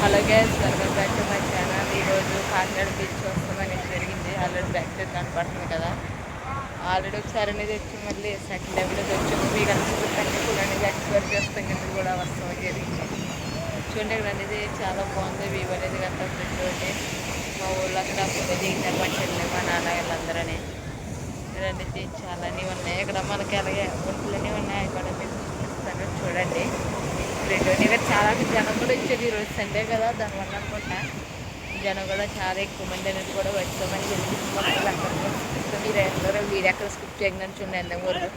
Hello guys, welcome back to my channel. ఈరోజు Kakinada beach వస్తామని జరిగింది. ఆల్రెడీ బ్యాక్ సైడ్ కనపడుతుంది కదా. ఆల్రెడీ ఒకసారి అనేది వచ్చి మళ్ళీ సెకండ్ టైం అనేది వచ్చాము. మీకు అనుకుంటే కూడా అనేది ఎక్స్పైర్ చేస్తాం కింద కూడా వస్తామని జరిగింది. చూడండి, ఇక్కడ అనేది చాలా బాగుంది. వ్యూ అనేది అంతా ఫ్రెండ్ ఒకటి మా ఊళ్ళో అక్కడ దిగినారు మా చెల్లి మా నాన్న వీళ్ళందరని. ఇక్కడ అనేది చాలానే ఉన్నాయి. ఇక్కడ మనకి అలాగే ఒంట్లనే ఉన్నాయి. ఇక్కడ మీకు చూపిస్తాను చూడండి. ఇక్కడ చాలా జనం కూడా ఇచ్చేది. ఈరోజు సండే కదా, దానివల్ల అనుకుంటా జనం కూడా చాలా ఎక్కువ మంది అనేది కూడా వచ్చామని తెలిపిస్తుంది. మీరు అందరూ వీడియో ఎక్కడ స్కిప్ చేయకుండా చూడండి ఎంతవరకు.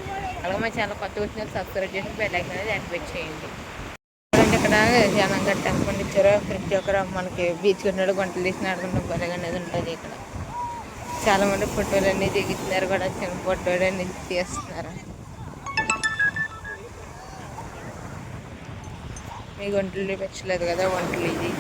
అలాగే మా ఛానల్ కొత్తగా వచ్చిన సబ్స్క్రైబ్ చేసి బెల్ ఐకాన్ అనేది యాక్టివేట్ చేయండి. ఇక్కడ జనం గట్ట అనుకోండి ఇచ్చారు. ప్రతి ఒక్కరు మనకి బీచ్ కొన్నాడు గంటలు తీసి ఆడుకుంటాం బలగా అనేది ఉంటుంది. ఇక్కడ చాలామంది ఫోటోలు అన్నీ దిగుతున్నారు కూడా. చిన్న ఫోటోలు అన్నీ తీస్తున్నారు. మీ వంటలు పెంచలేదు కదా, వంటలు ఇది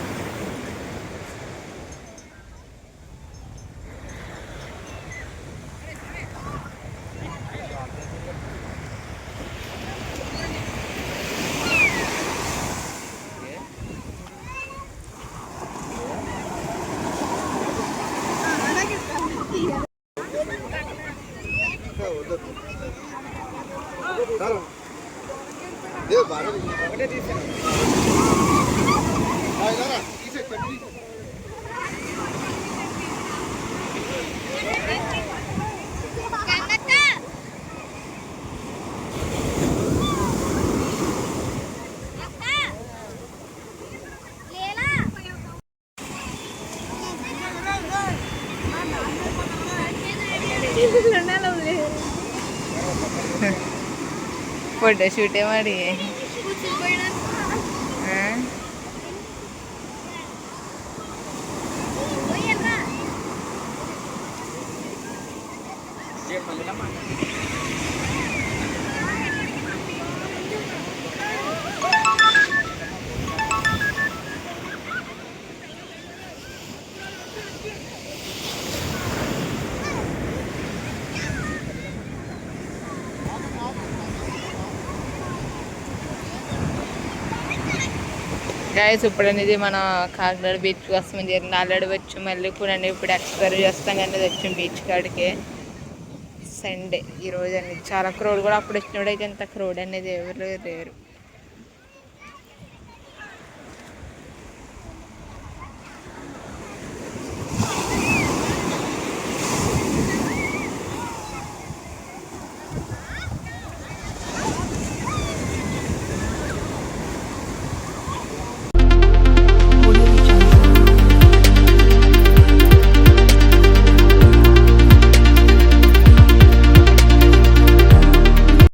ಫೋಟೋ ಶೂಟೇ ಮಾಡಿ గాయస్. ఇప్పుడు అనేది మన కాకినాడ బీచ్ కోసం జరిగింది. ఆల్రెడీ వచ్చి మళ్ళీ కూడా ఇప్పుడు ఎక్స్ప్లోర్ చేస్తాం అనేది వచ్చాం బీచ్ కాడికి. సండే ఈరోజు అనేది చాలా క్రౌడ్ కూడా అప్పుడు వచ్చినప్పుడు అయితే ఇంత క్రౌడ్ అనేది ఎవరు లేరు.